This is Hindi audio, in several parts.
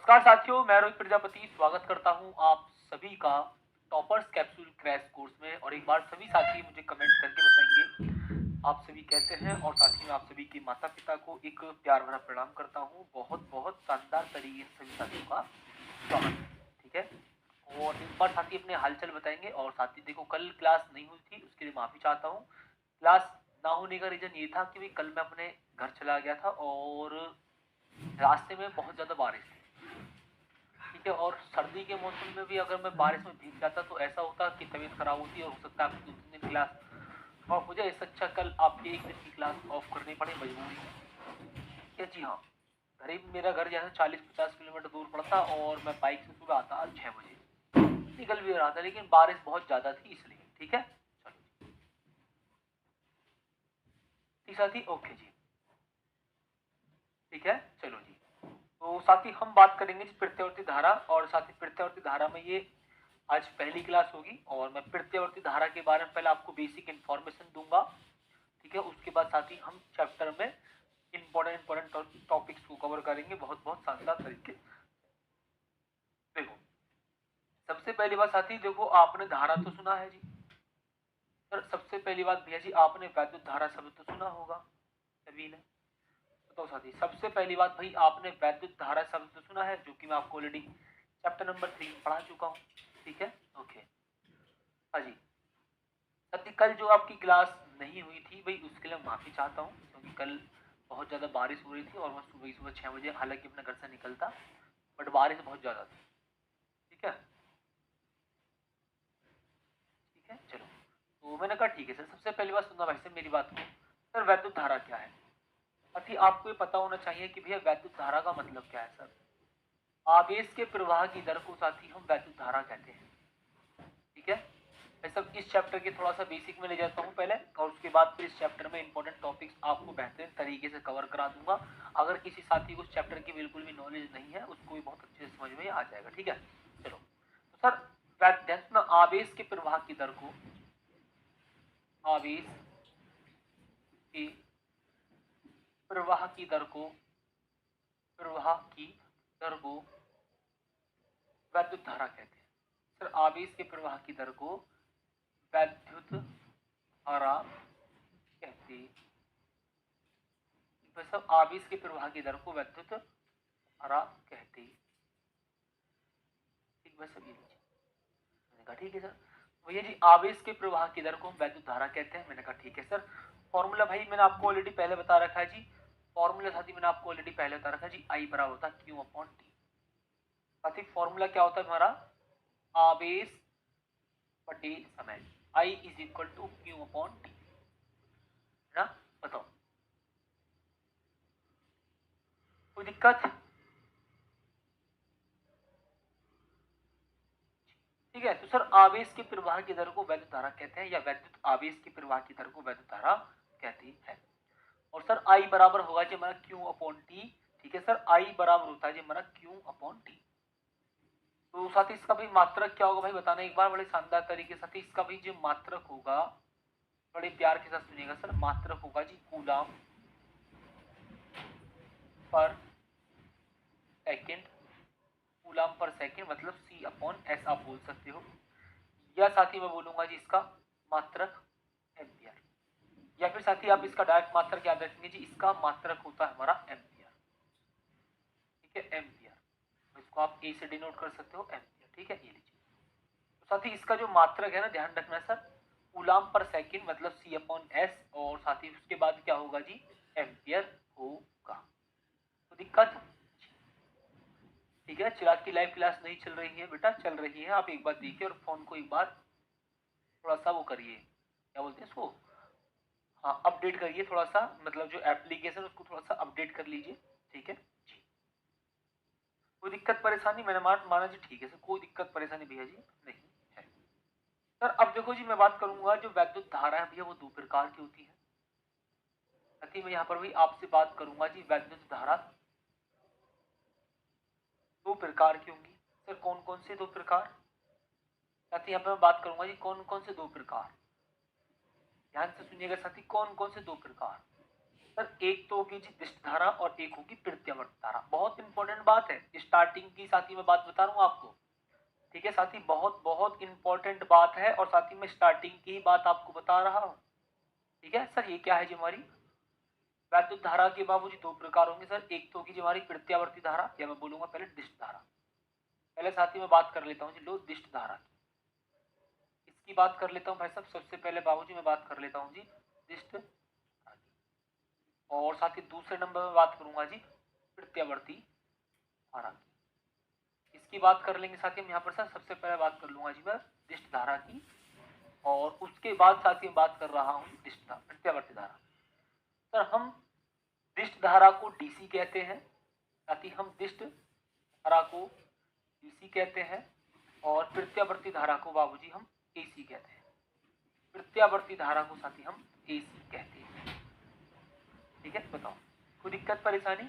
नमस्कार साथियों, मैं रोहित प्रजापति स्वागत करता हूं आप सभी का टॉपर्स कैप्सूल क्रैश कोर्स में। और एक बार सभी साथी मुझे कमेंट करके बताएंगे आप सभी कैसे हैं। और साथ ही में आप सभी के माता पिता को एक प्यार भरा प्रणाम करता हूं। बहुत बहुत शानदार तरीके से सभी साथियों का स्वागत है, ठीक है। और एक बार साथी अपने हालचाल बताएंगे। और साथी देखो, कल क्लास नहीं हुई थी, उसके लिए माफी चाहता हूँ। क्लास ना होने का रीजन ये था कि भाई कल मैं अपने घर चला गया था और रास्ते में बहुत ज्यादा बारिश थी, ठीक है। और सर्दी के मौसम में भी अगर मैं बारिश में भीग जाता तो ऐसा होता कि तबीयत खराब होती और हो सकता है आपकी 2-3 दिन क्लास। और मुझे इससे अच्छा कल आपकी एक दिन की क्लास ऑफ करनी पड़ी मजबूरी में। या जी हाँ, मेरा घर जैसे 40-50 किलोमीटर दूर पड़ता और मैं बाइक से सुबह आता 6 बजे, निकल भी रहा था, लेकिन बारिश बहुत ज्यादा थी इसलिए, ठीक है। चलो ठीक साथी, ओके जी, ठीक है, चलो जी। तो साथ ही हम बात करेंगे प्रत्यावर्ती धारा। और साथ ही प्रत्यावर्ती धारा में ये आज पहली क्लास होगी और मैं प्रत्यावर्ती धारा के बारे में पहले आपको बेसिक इन्फॉर्मेशन दूंगा, ठीक है। उसके बाद साथ ही हम चैप्टर में इंपॉर्टेंट टॉपिक्स को कवर करेंगे बहुत बहुत शानदार तरीके। देखो, सबसे पहली बात साथी, देखो आपने धारा तो सुना है जी। सर सबसे पहली बात भैया जी, आपने वैद्युत धारा शब्द तो सुना होगा सभी ने। तो साथी सबसे पहली बात भाई, आपने वैद्युत धारा शब्द तो सुना है, जो कि मैं आपको ऑलरेडी चैप्टर नंबर 3 में पढ़ा चुका हूँ, ठीक है, ओके। हाँ जी साथी, कल जो आपकी क्लास नहीं हुई थी भाई, उसके लिए माफी चाहता हूँ, क्योंकि कल बहुत ज्यादा बारिश हो रही थी और मैं सुबह 6 बजे हालांकि अपने घर से निकलता, बट बारिश बहुत ज्यादा थी, ठीक है, ठीक है। चलो, तो मैंने कहा ठीक है सर, सबसे पहली बात सुनना भाई से मेरी बात को। सर वैद्युत धारा क्या है? साथी आपको ये पता होना चाहिए कि भैया वैद्युत धारा का मतलब क्या है। सर आवेश के प्रवाह की दर को साथी हम वैद्युत धारा कहते हैं, ठीक है। मैं सब इस चैप्टर के थोड़ा सा बेसिक में ले जाता हूँ पहले, और उसके बाद फिर इस चैप्टर में इंपॉर्टेंट टॉपिक्स आपको बेहतरीन तरीके से कवर करा दूंगा। अगर किसी साथी को उस चैप्टर की बिल्कुल भी नॉलेज नहीं है, उसको भी बहुत अच्छे से समझ में आ जाएगा, ठीक है। चलो, तो सर आवेश के प्रवाह की दर को, आवेश के प्रवाह की दर को, प्रवाह की दर को वैद्युत धारा कहते हैं। सर आवेश के प्रवाह की दर को वैद्युत धारा कहते हैं। सब आवेश के प्रवाह की दर को वैद्युत धारा कहते हैं, ठीक है। सब ये लीजिए, मैंने कहा ठीक है सर। भैया जी आवेश के प्रवाह की दर को हम वैद्युत धारा कहते हैं, मैंने कहा ठीक है सर। फॉर्मूला भाई मैंने आपको ऑलरेडी पहले बता रखा है जी। फॉर्मूला साथी मैंने आपको ऑलरेडी पहले बता रखा है जी, आई बराबर होता है क्यू अपॉन टी। साथी फॉर्मूला क्या होता है हमारा? आवेश बटे समय, I is equal to Q upon T, है ना। बताओ कोई दिक्कत? ठीक है, तो सर आवेश के प्रवाह की दर को वैद्युत धारा कहते हैं, या वैद्युत आवेश के प्रवाह की दर को वैद्युत धारा कहती है। और सर आई बराबर होगा जी हमारा क्यू अपॉन टी, ठीक है सर। आई बराबर होता है जी हमारा क्यू अपॉन टी। तो साथ ही इसका भी मात्रक क्या होगा भाई, बताना एक बार बड़े शानदार तरीके से। इसका भी जो मात्रक होगा, बड़े प्यार के साथ सुनिएगा सर, मात्रक होगा जी कूलम पर सेकेंड। कूलम पर सेकेंड मतलब सी अपॉन एस आप बोल सकते हो, या साथ ही मैं बोलूंगा जी इसका मात्रक एम्पियर, या फिर साथी आप इसका डायरेक्ट मात्रक याद रखेंगे जी, इसका मात्रक होता है हमारा एम्पियर, ठीक है, एम्पियर। इसको आप ए से डिनोट कर सकते हो एम्पियर, ठीक है, ये लीजिए। तो साथ ही इसका जो मात्रक है ना, ध्यान रखना सर, कूलम पर सेकेंड मतलब सी अपॉन एस, और साथ ही उसके बाद क्या होगा जी, एम्पियर होगा। तो दिक्कत, ठीक है। चिराग की लाइव क्लास नहीं चल रही है बेटा, चल रही है, आप एक बार देखिए और फोन को एक बार थोड़ा सा वो करिए, क्या बोलते हैं इसको, हाँ अपडेट करिए थोड़ा सा, मतलब जो एप्लीकेशन उसको थोड़ा सा अपडेट कर लीजिए, ठीक है जी। कोई दिक्कत परेशानी? मैंने माना जी, ठीक है सर, कोई दिक्कत परेशानी भैया जी नहीं है। सर अब देखो जी, मैं बात करूंगा जो वैद्युत धारा है भैया वो दो प्रकार की होती है। साथ ही मैं यहाँ पर भी आपसे बात करूंगा जी, वैद्युत धारा दो प्रकार की होंगी। सर कौन कौन से दो प्रकार? साथ ही यहाँ पर मैं बात करूंगा जी कौन कौन से दो प्रकार, ध्यान से सुनिएगा साथी, कौन कौन से दो प्रकार। सर एक तो होगी जी दिष्ट धारा और एक होगी प्रत्यावर्ती धारा। बहुत इंपॉर्टेंट बात है, स्टार्टिंग की साथी में बात बता रहा हूँ आपको, ठीक है साथी, बहुत बहुत इंपॉर्टेंट बात है और साथी में स्टार्टिंग की बात आपको बता रहा हूँ। ठीक है सर, ये क्या है जी हमारी वैद्युत धारा के बाबूजी दो प्रकार होंगे सर, एक तो होगी जी हमारी प्रत्यावर्ती धारा या मैं बोलूंगा पहले दिष्ट धारा। पहले साथी में बात कर लेता हूँ जी लो दिष्ट धारा की, इसकी बात कर लेता हूँ भाई साहब। सबसे पहले बाबूजी मैं बात कर लेता हूँ जी दिष्ट धारा की, और साथ ही दूसरे नंबर में बात करूंगा जी प्रत्यावर्ती धारा की। इसकी बात कर लेंगे साथी हम यहाँ पर सर। सबसे पहले बात कर लूंगा जी मैं दिष्ट धारा की, और उसके बाद साथी में बात कर रहा हूँ दिष्ट प्रत्यावर्ती धारा। सर हम दिष्ट धारा को डीसी कहते हैं, साथ ही हम दिष्ट धारा को डीसी कहते हैं, और प्रत्यावर्ती धारा को बाबूजी हम एसी कहते हैं। प्रत्यावर्ती धारा को साथी हम एसी कहते हैं। ठीक है, बताओ कोई दिक्कत परेशानी?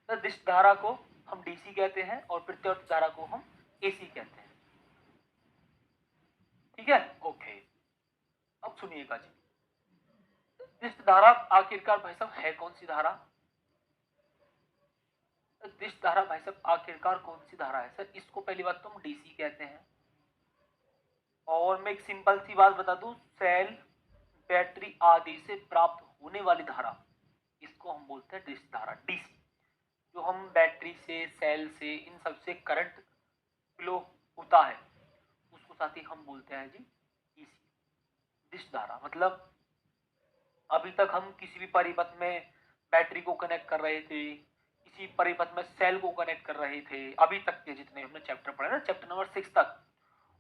तो दिष्ट धारा को हम डीसी कहते हैं और प्रत्यावर्ती धारा को हम एसी कहते हैं। ठीक है, ओके। अब सुनिएगा जी, दिष्ट धारा आखिरकार भाई साहब है कौन सी धारा? दिष्ट धारा भाई साहब आखिरकार कौन सी धारा है सर? इसको पहली बात तो हम डीसी कहते हैं, और मैं एक सिंपल सी बात बता दूं, सेल बैटरी आदि से प्राप्त होने वाली धारा, इसको हम बोलते हैं दिष्ट धारा डीसी। जो हम बैटरी से, सेल से, इन सब से करंट फ्लो होता है उसको साथ ही हम बोलते हैं जी डीसी दिष्ट धारा। मतलब अभी तक हम किसी भी परिपथ में बैटरी को कनेक्ट कर रहे थे, किसी परिपथ में सेल को कनेक्ट कर रहे थे, अभी तक के जितने हमने चैप्टर पढ़े ना, चैप्टर नंबर 6 तक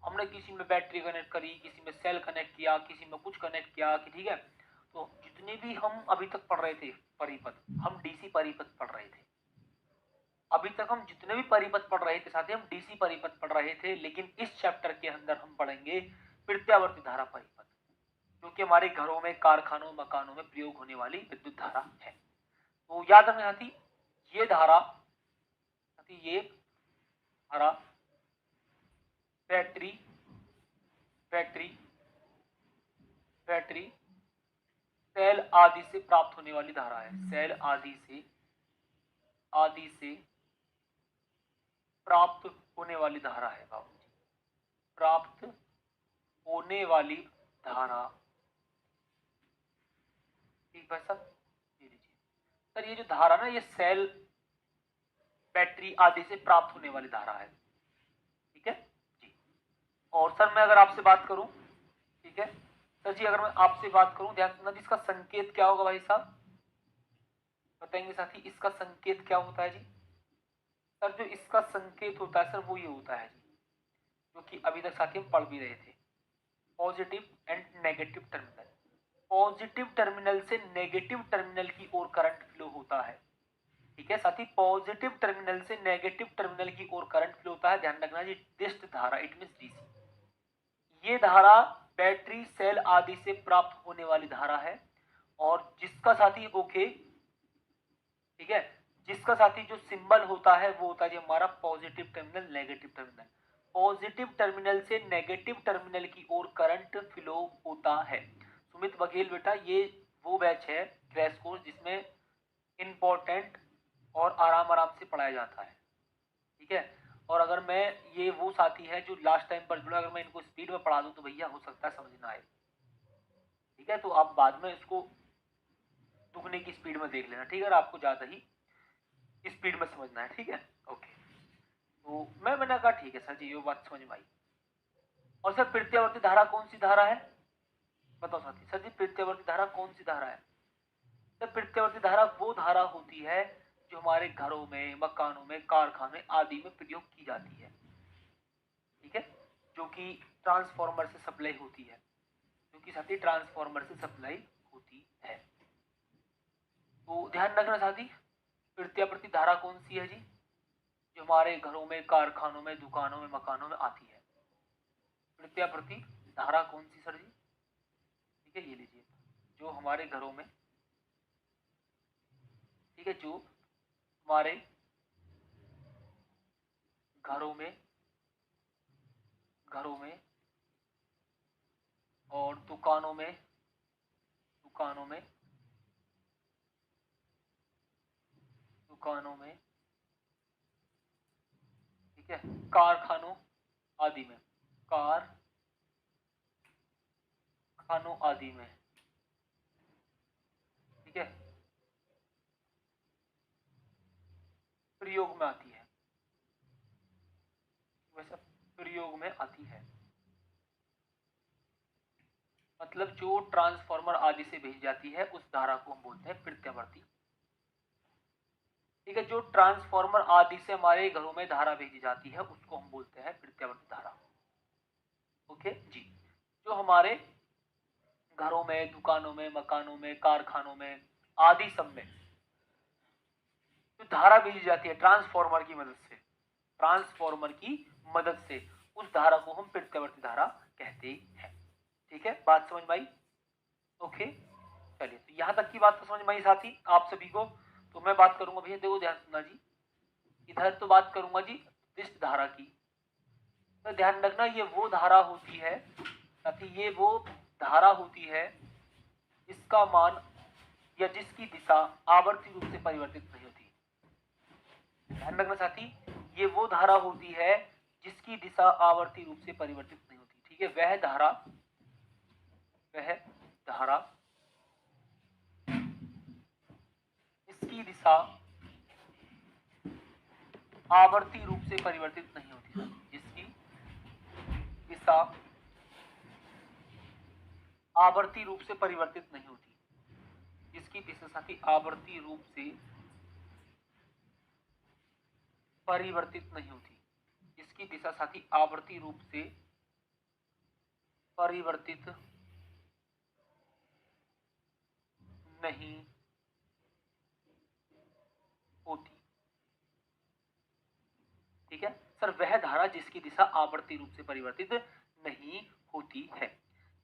हमने किसी में बैटरी कनेक्ट करी, किसी में सेल कनेक्ट किया, किसी में कुछ कनेक्ट किया कि ठीक है। तो जितने भी हम अभी तक पढ़ रहे थे परिपथ, हम डीसी परिपथ पढ़ रहे थे। अभी तक हम जितने भी परिपथ पढ़ रहे थे साथी, हम डीसी परिपथ पढ़ रहे थे, लेकिन इस चैप्टर के अंदर हम पढ़ेंगे प्रत्यावर्ती धारा परिपथ, क्योंकि हमारे घरों में, कारखानों, मकानों में प्रयोग होने वाली विद्युत धारा है। तो याद रखना साथी, ये धारा साथी, ये धारा बैटरी बैटरी बैटरी सेल आदि से प्राप्त होने वाली धारा है। सेल आदि से प्राप्त होने वाली धारा है बाबूजी, प्राप्त होने वाली धारा। ठीक है सर, ये लीजिए सर, ये जो धारा ना, ये सेल बैटरी आदि से प्राप्त होने वाली धारा है। ठीक है जी। और सर मैं अगर आपसे बात करूं, ठीक है सर जी, अगर मैं आपसे बात करूं, ध्यान सुनना जी, इसका संकेत क्या होगा भाई साहब? बताएंगे साथी, इसका संकेत क्या होता है जी? सर जो इसका संकेत होता है सर, वो ये होता है जी, जो कि अभी तक साथी हम पढ़ भी रहे थे, positive and negative terminal. Positive terminal से नेगेटिव टर्मिनल की ओर करंट फ्लो होता है। ठीक है साथी, पॉजिटिव टर्मिनल से नेगेटिव टर्मिनल की ओर करंट फ्लो होता है। ध्यान रखना जी, दिष्ट धारा इट मींस डीसी। ये धारा बैटरी, सेल आदि से प्राप्त होने वाली धारा है, और जिसका साथी ओके, ठीक है, जिसका साथी जो सिंबल होता है वो होता है जी हमारा positive terminal, negative terminal. Positive terminal से नेगेटिव टर्मिनल की ओर करंट फ्लो होता है। सुमित बघेल बेटा, ये वो बैच है क्रैश कोर्स जिसमें इंपॉर्टेंट और आराम आराम से पढ़ाया जाता है। ठीक है, और अगर मैं, ये वो साथी है जो लास्ट टाइम पर जुड़ा, अगर मैं इनको स्पीड में पढ़ा दूं तो भैया हो सकता है समझ ना आए। ठीक है, तो आप बाद में इसको दुगने की स्पीड में देख लेना, ठीक है, अगर आपको ज्यादा ही स्पीड में समझना है। ठीक है, ओके। तो मैंने कहा ठीक है सर जी, ये बात समझ में आई। और सर प्रत्यावर्ती धारा कौन सी धारा है? बताओ साथी, सर जी प्रत्यावर्ती धारा कौन सी धारा है? सर प्रत्यावर्ती धारा वो धारा होती है जो हमारे घरों में, मकानों में, कारखाने आदि में प्रयोग की जाती है। ठीक है, जो कि ट्रांसफार्मर से सप्लाई होती है, जो कि साथी ट्रांसफार्मर से सप्लाई होती है। तो ध्यान रखना साथी, प्रत्यावर्ती धारा कौन सी है जी? जो हमारे घरों में, कारखानों में, दुकानों में, मकानों में आती है। प्रत्यावर्ती धारा कौन सी सर जी? ठीक है, ये लीजिए, जो हमारे घरों में, ठीक है, जो हमारे घरों में और दुकानों में दुकानों में, ठीक है, कारखानों आदि में, कारखानों आदि में, ठीक है, प्रयोग में आती है, वैसा प्रयोग में आती है, मतलब जो ट्रांसफार्मर आदि से भेजी जाती है उस धारा को हम बोलते हैं प्रत्यावर्ती। ठीक है, जो ट्रांसफार्मर आदि से हमारे घरों में धारा भेजी जाती है उसको हम बोलते हैं प्रत्यावर्ती धारा। ओके जी, जो हमारे घरों में, दुकानों में, मकानों में, कारखानों में आदि सब में जो धारा भेजी जाती है ट्रांसफार्मर की मदद से, ट्रांसफार्मर की मदद से, उस धारा को हम प्रत्यावर्ती धारा कहते हैं। ठीक है, बात समझ में आई? ओके, चलिए, तो यहां तक की बात तो समझ में आई साथी आप सभी को। तो मैं बात करूंगा भैया, देखो ध्यान सुनना जी, इधर तो बात करूंगा जी निर्दिष्ट धारा की। तो ध्यान रखना, ये वो धारा होती है साथी, ये वो धारा होती है जिसका मान या जिसकी दिशा आवर्ती रूप से परिवर्तित नहीं होती। ध्यान रखना साथी, ये वो धारा होती है जिसकी दिशा आवर्ती रूप से परिवर्तित नहीं होती। ठीक है, वह धारा इसकी दिशा आवर्ती रूप से परिवर्तित नहीं होती, जिसकी दिशा आवर्ती रूप से परिवर्तित नहीं होती, जिसकी दिशा साथी आवर्ती रूप से परिवर्तित नहीं होती, जिसकी दिशा साथी आवर्ती रूप से परिवर्तित नहीं होती। ठीक है सर, वह धारा जिसकी दिशा आवर्ती रूप से परिवर्तित नहीं होती है।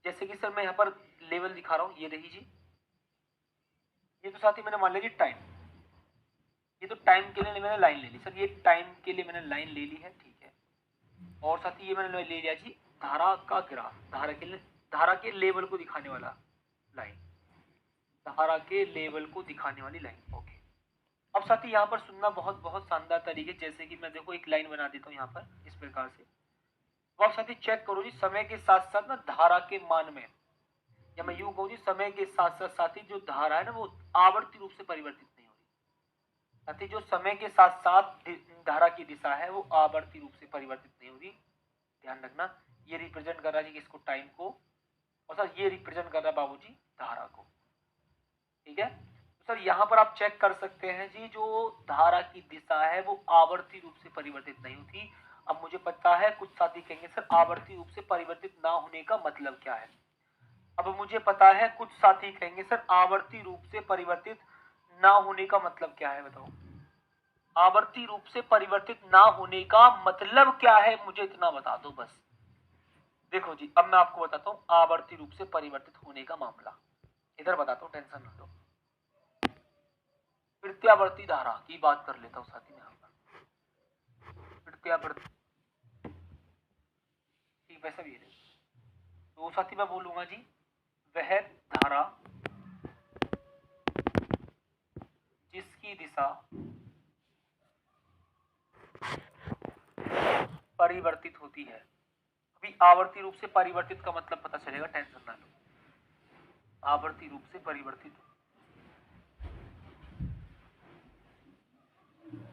जैसे कि सर मैं यहाँ पर लेवल दिखा रहा हूँ, ये रही जी, ये तो साथी मैंने मान लिया टाइम, ये तो टाइम के लिए मैंने लाइन ले ली सर, ये टाइम के लिए मैंने लाइन ले ली है। ठीक है, और साथी ये मैंने ले लिया जी धारा का ग्राफ, धारा के लेवल को दिखाने वाला लाइन, धारा के लेवल को दिखाने वाली लाइन। ओके, अब साथी यहाँ पर सुनना बहुत बहुत शानदार तरीके, जैसे कि मैं देखो एक लाइन बना देता हूँ यहाँ पर इस प्रकार से। तो आप साथी चेक करो जी, समय के साथ साथ ना धारा के मान में, या मैं यूं कहूँ जी समय के साथ साथ साथी जो धारा है ना वो आवर्ती रूप से परिवर्तित नहीं हो रही। साथी जो समय के साथ साथ धारा की दिशा है वो आवर्ती रूप से परिवर्तित नहीं हो रही। ध्यान रखना, ये रिप्रेजेंट कर रहा है जी इसको, टाइम को, और सर ये रिप्रेजेंट कर रहा है बाबूजी धारा को। ठीक है, तो सर यहाँ पर आप चेक कर सकते हैं जी, जो धारा की दिशा है वो आवर्ती रूप से परिवर्तित नहीं होती। अब मुझे पता है कुछ साथी कहेंगे सर आवर्ती रूप से परिवर्तित ना होने का मतलब क्या है। अब मुझे पता है कुछ साथी कहेंगे सर आवर्ती रूप से परिवर्तित ना होने का मतलब क्या है, बताओ आवर्ती रूप से परिवर्तित ना होने का मतलब क्या है, मुझे इतना बता दो बस। देखो जी, अब मैं आपको बताता हूँ आवर्ती रूप से परिवर्तित होने का मामला, इधर बताता हूँ, टेंशन न लो। प्रत्यावर्ती धारा की बात कर लेता हूँ साथी में, यहाँ पर प्रत्यावर्ती वैसा भी है, तो साथी मैं बोलूंगा जी वह धारा जिसकी दिशा परिवर्तित होती है। अभी आवर्ती रूप से परिवर्तित का मतलब पता चलेगा, टेंशन ना लो। आवर्ती रूप से परिवर्तित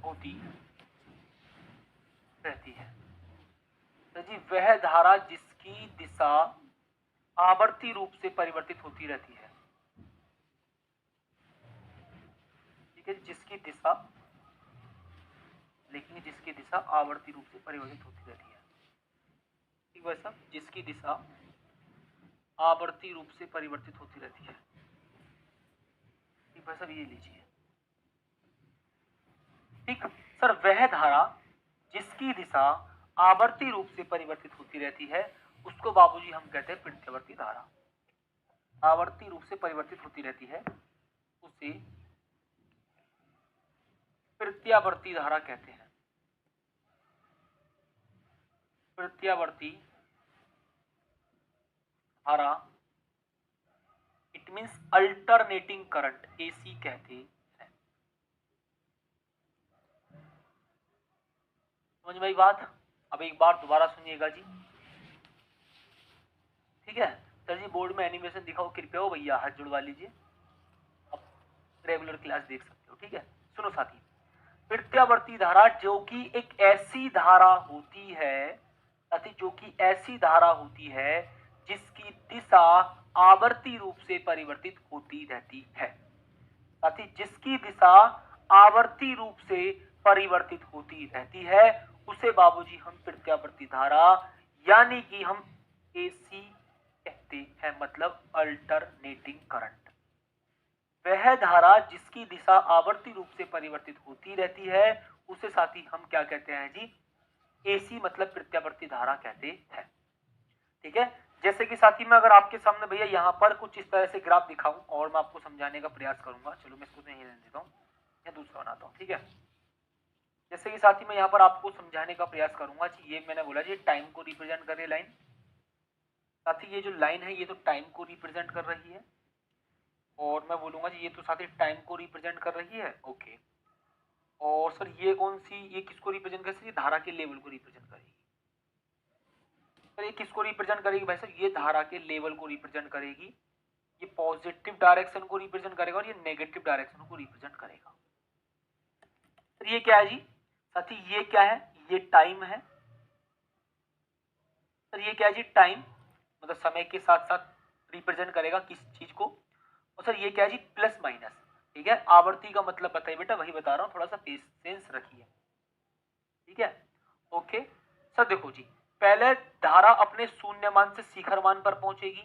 होती रहती है, तो जी वह धारा जिसकी दिशा आवर्ती रूप से परिवर्तित होती रहती है। ठीक है, जिसकी दिशा, लेकिन जिसकी दिशा आवर्ती रूप से परिवर्तित होती रहती है। ठीक है सर, जिसकी दिशा आवर्ती रूप से परिवर्तित होती रहती है। ठीक है सर, ये लीजिए। ठीक सर, वह धारा जिसकी दिशा आवर्ती रूप से परिवर्तित होती रहती है उसको बाबूजी हम कहते हैं प्रत्यावर्ती धारा। आवर्ती रूप से परिवर्तित होती रहती है उसे प्रत्यावर्ती धारा कहते हैं। प्रत्यावर्ती धारा, it means alternating current, AC कहते हैं। समझ में आई बात? अब एक बार दोबारा सुनिएगा जी, ठीक है सर जी। बोर्ड में एनिमेशन दिखाओ कृपया, हो भैया हाथ जुड़वा लीजिए, अब रेगुलर क्लास देख सकते हो, ठीक है। सुनो साथी, प्रत्यावर्ती धारा जो कि एक ऐसी धारा होती है साथी, जो कि ऐसी धारा होती है जिसकी दिशा आवर्ती रूप से परिवर्तित होती रहती है साथी, जिसकी दिशा आवर्ती रूप से परिवर्तित होती रहती है, उसे बाबूजी हम प्रत्यावर्ती धारा यानी कि हम एसी कहते हैं, मतलब अल्टरनेटिंग करंट। वह धारा जिसकी दिशा आवर्ती रूप से परिवर्तित होती रहती है उसे साथी हम क्या कहते हैं जी, एसी मतलब प्रत्यावर्ती धारा कहते हैं, ठीक है। जैसे कि साथी मैं अगर आपके सामने भैया यहाँ पर कुछ इस तरह से ग्राफ दिखाऊं और मैं आपको समझाने का प्रयास करूंगा, चलो मैं इसको नहीं रहने देता हूँ या दूसरा बनाता हूँ, ठीक है। जैसे कि साथी मैं यहाँ पर आपको समझाने का प्रयास करूंगा जी, ये मैंने बोला जी टाइम को रिप्रेजेंट कर रही लाइन साथी, ये जो लाइन है ये तो टाइम को रिप्रेजेंट कर रही है, और मैं बोलूंगा जी ये तो साथी टाइम को रिप्रेजेंट कर रही है, ओके। और सर ये कौन सी, ये किसको रिप्रेजेंट कर रही है, धारा के लेवल को रिप्रेजेंट करेगी। सर ये किसको रिप्रेजेंट करेगी भाई साहब, ये धारा के लेवल को रिप्रेजेंट करेगी, ये पॉजिटिव डायरेक्शन को रिप्रेजेंट करेगा और ये नेगेटिव डायरेक्शन को रिप्रेजेंट करेगा। तो ये क्या है जी साथी, ये क्या है, ये टाइम है सर, ये क्या है जी टाइम, मतलब समय के साथ साथ रिप्रेजेंट करेगा किस चीज को। और सर ये क्या है जी प्लस माइनस, ठीक है। आवर्ती का मतलब बताइए बेटा, वही बता रहा हूँ, थोड़ा सा पेशेंस रखिए, ठीक है ओके। सर देखो जी, पहले धारा अपने शून्य मान से शिखर मान पर पहुंचेगी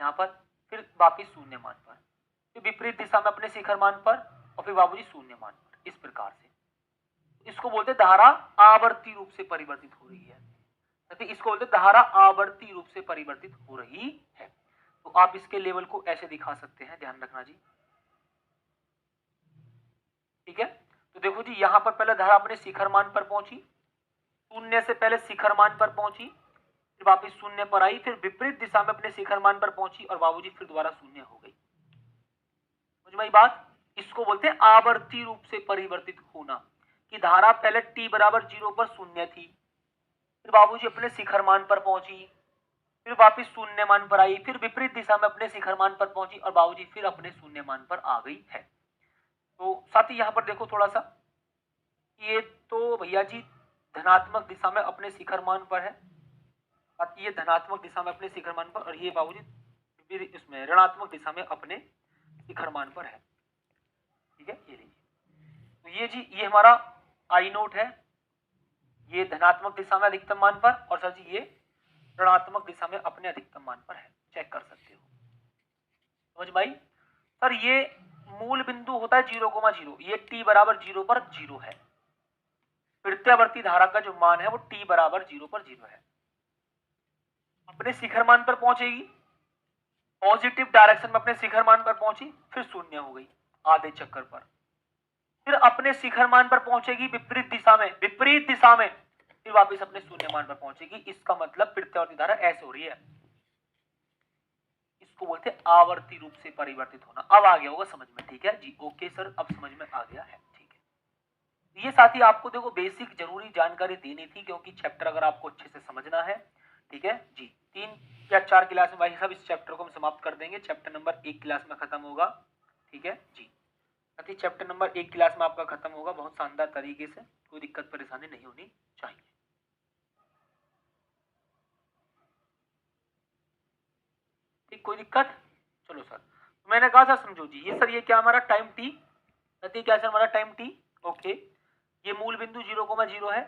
यहाँ पर, फिर वापिस शून्य मान पर, फिर विपरीत दिशा में अपने शिखर मान पर, और फिर बाबूजी शून्य मान पर, इस प्रकार से। इसको बोलते धारा आवर्ती रूप से परिवर्तित हो रही है, इसको बोलते धारा आवर्ती रूप से परिवर्तित हो रही है। तो आप इसके लेवल को ऐसे दिखा सकते हैं, ध्यान रखना जी, ठीक है। तो देखो जी यहां पर पहले धारा अपने शिखर मान पर पहुंची, शून्य से पहले शिखर मान पर पहुंची, फिर वापिस शून्य पर आई, फिर विपरीत दिशा में अपने शिखर मान पर पहुंची और बाबूजी फिर दोबारा शून्य हो गई। समझ में आई बात? इसको बोलते हैं आवर्ती रूप से परिवर्तित होना, कि धारा पहले t बराबर 0 पर शून्य थी, फिर बाबूजी अपने शिखर मान पर पहुंची, फिर वापस शून्य मान पर आई, फिर विपरीत दिशा में अपने शिखर मान पर पहुंची और बाबूजी फिर अपने शून्य मान पर आ गई है। तो साथी यहाँ पर देखो थोड़ा सा, ये तो भैया जी धनात्मक दिशा में अपने शिखर मान पर है, ये धनात्मक दिशा में अपने शिखर मान पर, और ये बाबूजी इसमें ऋणात्मक दिशा में अपने शिखर मान पर है, ठीक है। ये लीजिए, तो ये जी ये हमारा आई नोट है, ये धनात्मक दिशा में अधिकतम मान पर, और सर जी ये ऋणात्मक दिशा में अपने अधिकतम मान पर है, चेक कर सकते हो। समझ भाई? सर ये मूल बिंदु होता है 0,0, ये t बराबर 0 पर 0 है, प्रत्यावर्ती धारा का जो मान है वो t बराबर 0 पर 0 है। अपने शिखर मान पर पहुंचेगी, पॉजिटिव डायरेक्शन में अपने शिखर मान पर पहुंची, फिर शून्य हो गई आधे चक्कर पर, फिर अपने शिखर मान पर पहुंचेगी विपरीत दिशा में, फिर वापस अपने शून्य मान पर पहुंचेगी। इसका मतलब प्रत्यावर्ती धारा ऐसे हो रही है, इसको बोलते हैं आवर्ती रूप से परिवर्तित होना। अब आ गया होगा समझ में, ठीक है जी, ओके सर, अब समझ में आ गया है, ठीक है। ये साथी आपको देखो बेसिक जरूरी जानकारी देनी थी, क्योंकि चैप्टर अगर आपको अच्छे से समझना है, ठीक है जी। 3 या 4 क्लास में भाई साहब इस चैप्टर को हम समाप्त कर देंगे, चैप्टर नंबर 1 क्लास में खत्म होगा, ठीक है जी। साथी चैप्टर नंबर 1 क्लास में आपका खत्म होगा बहुत शानदार तरीके से, कोई दिक्कत परेशानी नहीं होनी चाहिए। ठीक, कोई दिक्कत? चलो सर, तो मैंने कहा था समझो जी, ये सर ये क्या हमारा टाइम टी, क्या सर हमारा टाइम टी, ओके। ये मूल बिंदु 0,0 है,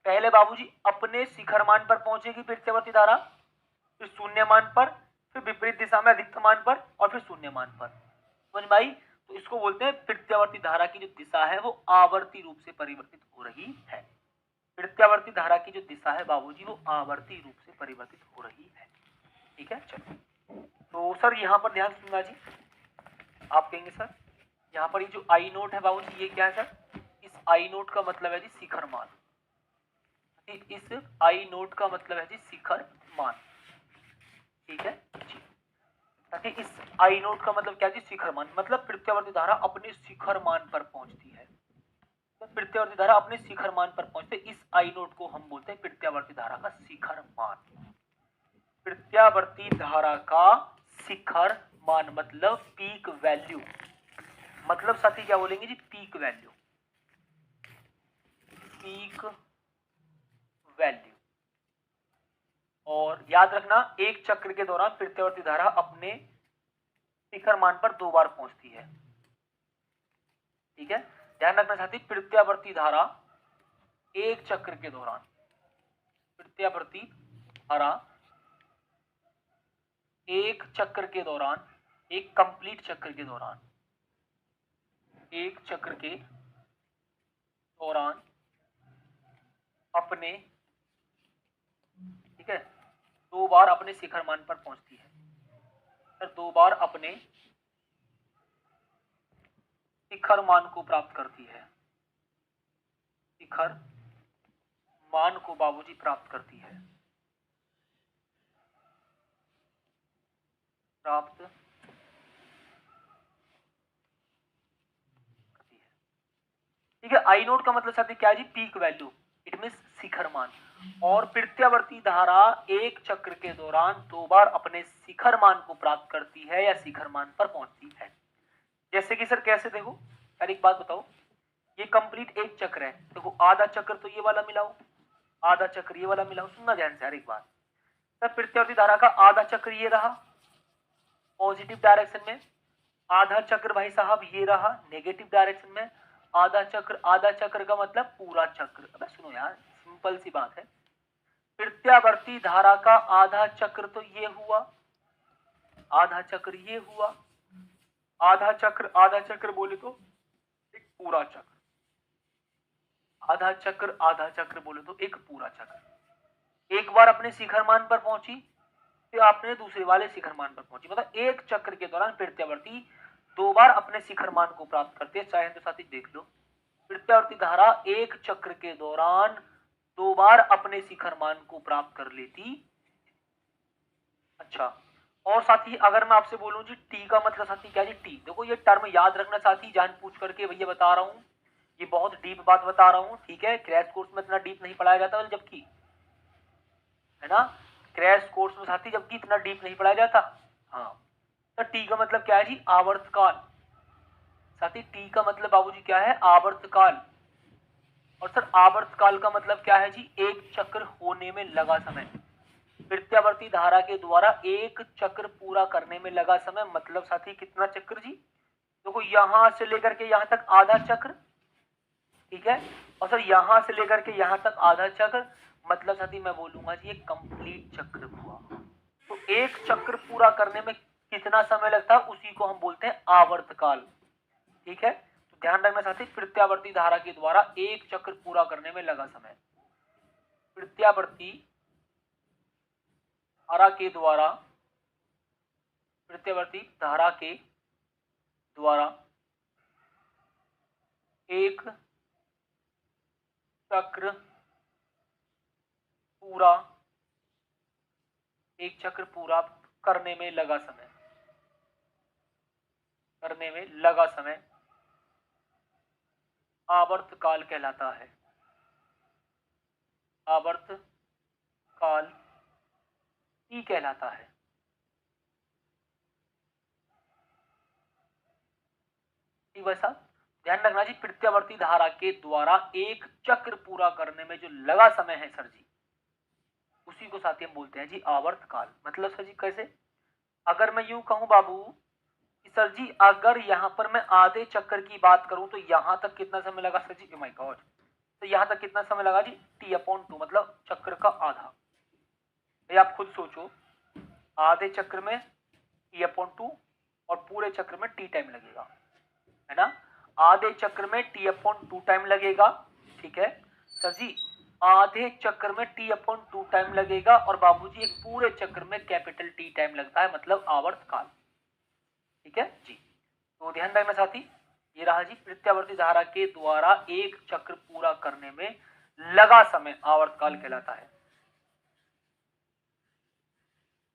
पहले बाबूजी अपने शिखर मान पर पहुंचेगी प्रत्यावर्ती धारा, फिर शून्य मान पर, फिर विपरीत दिशा में अधिकतम मान पर, और फिर शून्य मान पर। समझ में आई? तो इसको बोलते हैं प्रत्यावर्ती धारा की जो दिशा है वो आवर्ती रूप से परिवर्तित हो रही है। प्रत्यावर्ती धारा की जो दिशा है बाबूजी वो आवर्ती रूप से परिवर्तित हो रही है, ठीक है। चलो तो सर यहाँ पर ध्यान सुनना जी, आप कहेंगे सर यहाँ पर ये जो आई नोट है बाबूजी ये क्या है सर, इस आई नोट का मतलब है जी शिखर मान, इस आई नोट का मतलब है जी शिखर मान, ठीक है जी। इस आई नोट का मतलब क्या जी शिखर मान, मतलब प्रत्यावर्ती धारा अपने शिखर मान पर पहुंचती है, तो प्रत्यावर्ती धारा अपने शिखर मान पर पहुंचते, इस आई नोट को हम बोलते हैं प्रत्यावर्ती धारा का शिखर मान। प्रत्यावर्ती धारा का शिखर मान मतलब पीक वैल्यू, मतलब साथी क्या बोलेंगे जी, पीक वैल्यू, पीक वैल्यू। और याद रखना एक चक्र के दौरान प्रत्यावर्ती धारा अपने शिखर मान पर 2 बार पहुंचती है, ठीक है। ध्यान रखना साथी, प्रत्यावर्ती धारा एक चक्र के दौरान, प्रत्यावर्ती धारा एक चक्र के दौरान, एक कंप्लीट चक्र के दौरान, एक चक्र के दौरान अपने, ठीक है, 2 बार अपने शिखर मान पर पहुंचती है, फिर 2 बार अपने शिखर मान को प्राप्त करती है, शिखर मान को बाबूजी प्राप्त करती है, प्राप्त करती है, ठीक है। आई नोट का मतलब साथी क्या है जी, पीक वैल्यू, इट मींस शिखर मान। और प्रत्यावर्ती धारा एक चक्र के दौरान 2 बार अपने शिखर मान को प्राप्त करती है या शिखर मान पर पहुंचती है। जैसे कि सर कैसे, देखो यार एक बात बताओ, ये कंप्लीट एक चक्र है, देखो आधा चक्र तो ये वाला मिलाओ, आधा चक्र ये वाला मिलाओ, सुनना ध्यान से यार एक बात। सर प्रत्यावर्ती धारा का आधा चक्र ये रहा पॉजिटिव डायरेक्शन में, आधा चक्र भाई साहब ये रहा नेगेटिव डायरेक्शन में, आधा चक्र का मतलब पूरा चक्र। अबे सुनो यार, सिंपल सी बात है, प्रत्यावर्ती धारा का आधा चक्र तो ये हुआ, आधा चक्र ये हुआ, आधा चक्र बोले तो एक पूरा चक्र, आधा चक्र बोले तो एक पूरा चक्र। एक बार अपने शिखर मान पर पहुंची, फिर आपने दूसरे वाले शिखर मान पर पहुंची, मतलब एक चक्र के दौरान प्रत्यावर्ती 2 बार अपने शिखर मान को प्राप्त करते हैं। चाहे तो साथी देख लो, प्रत्यावर्ती धारा एक चक्र के दौरान 2 बार अपने शिखर मान को प्राप्त कर लेती। अच्छा, और साथी अगर मैं आपसे बोलूं जी टी का मतलब साथी क्या जी, टी, देखो ये टर्म याद रखना साथी, जान पूछ करके भैया बता रहा हूं, ये बहुत डीप बात बता रहा हूं, ठीक है। क्रैश कोर्स में इतना डीप नहीं पढ़ाया जाता, जबकि है ना, क्रैश कोर्स में साथी जबकि इतना डीप नहीं पढ़ाया जाता। हाँ, तो टी का मतलब क्या है जी, आवर्तकाल। साथी टी का मतलब बाबूजी क्या है, आवर्तकाल। और सर आवर्तकाल का मतलब क्या है जी, एक चक्र होने में लगा समय। प्रत्यावर्ती धारा के द्वारा एक चक्र पूरा करने में लगा समय, मतलब साथी कितना चक्र जी, देखो यहां से लेकर के यहां तक आधा चक्र, ठीक है। और सर यहां से लेकर के यहां तक आधा चक्र, मतलब साथी मैं बोलूंगा जी एक कंप्लीट चक्र हुआ। तो एक चक्र पूरा करने में कितना समय लगता है, उसी को हम बोलते हैं आवर्तकाल, ठीक है। तो ध्यान रखना साथी, प्रत्यावर्ती धारा के द्वारा एक चक्र पूरा करने में लगा समय, प्रत्यावर्ती धारा के द्वारा, प्रत्यावर्ती धारा के द्वारा एक चक्र पूरा, एक चक्र पूरा करने में लगा समय, करने में लगा समय आवर्तकाल कहलाता है, आवर्तकाल ही कहलाता है, ठीक वैसा। ध्यान रखना जी, प्रत्यावर्ती धारा के द्वारा एक चक्र पूरा करने में जो लगा समय है सर जी, उसी को साथी हम बोलते हैं जी आवर्तकाल। मतलब सर जी कैसे, अगर मैं यूं कहूं बाबू कि सर जी अगर यहां पर मैं आधे चक्र की बात करूं तो यहां तक कितना समय लगा सर जी, माय गॉड, तो यहां तक कितना समय लगा जी, t/2, मतलब चक्र का आधा। ये आप खुद सोचो, आधे चक्र में t/2 और पूरे चक्र में t टाइम लगेगा, है ना। आधे चक्र में t/2 टाइम लगेगा, ठीक है सर जी, आधे चक्र में t/2 टाइम लगेगा, और बाबूजी एक पूरे चक्र में कैपिटल T टाइम लगता है, मतलब आवर्तकाल, ठीक है जी। तो ध्यान रखना साथी, ये रहा जी प्रत्यावर्ती धारा के द्वारा एक चक्र पूरा करने में लगा समय आवर्तकाल कहलाता है।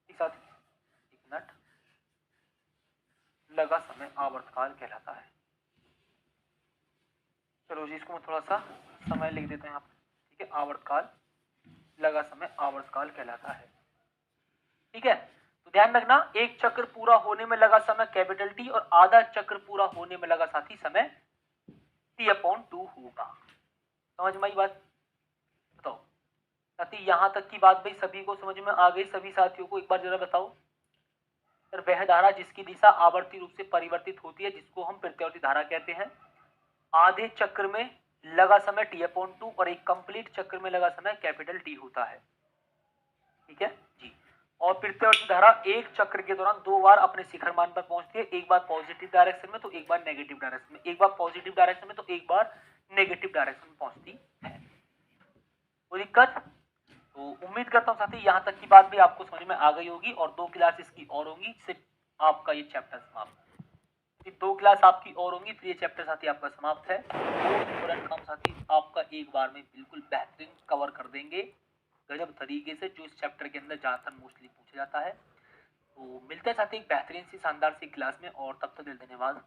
साथी एक मिनट, लगा समय आवर्तकाल कहलाता है। चलो चलो जी, इसको मैं थोड़ा सा समय लिख देता हूँ यहाँ पर, ठीक है। आवर्तकाल, लगा समय आवर्तकाल कहलाता है, ठीक है। तो ध्यान रखना, एक चक्र पूरा होने में लगा समय कैपिटल टी और आधा चक्र पूरा होने में लगा साथी समय T/2 होगा। समझ में आई बात? बताओ साथी, यहां तक की बात भाई सभी को समझ में आ गई? सभी साथियों को एक बार जरा बताओ सर। वह धारा जिसकी दिशा आवर्ती रूप से परिवर्तित होती है जिसको हम प्रत्यावर्ती धारा कहते हैं। आधे चक्र में लगा समय T/2 और एक कंप्लीट चक्र में लगा समय कैपिटल टी होता है, ठीक है जी। और प्रत्यावर्ती धारा एक चक्र के दौरान 2 बार अपने शिखर मान पर पहुंचती है, एक बार पॉजिटिव डायरेक्शन में तो एक बार नेगेटिव डायरेक्शन में, एक बार पॉजिटिव डायरेक्शन में तो एक बार नेगेटिव डायरेक्शन में पहुंचती है। कोई दिक्कत? तो उम्मीद करता हूं साथी यहां तक की बात भी आपको समझ में आ गई होगी और 2 क्लासेस की और होंगी, सिर्फ आपका ये चैप्टर समाप्त। फिर 2 क्लास आपकी और होंगी, फिर ये चैप्टर साथी आपका समाप्त है। मोस्ट इंपोर्टेंट काम साथी आपका एक बार में बिल्कुल बेहतरीन कवर कर देंगे गजब तरीके से, जो इस चैप्टर के अंदर ज्यादातर मोस्टली पूछा जाता है। तो मिलते हैं साथी एक बेहतरीन सी शानदार सी क्लास में, और तब तक धन्यवाद।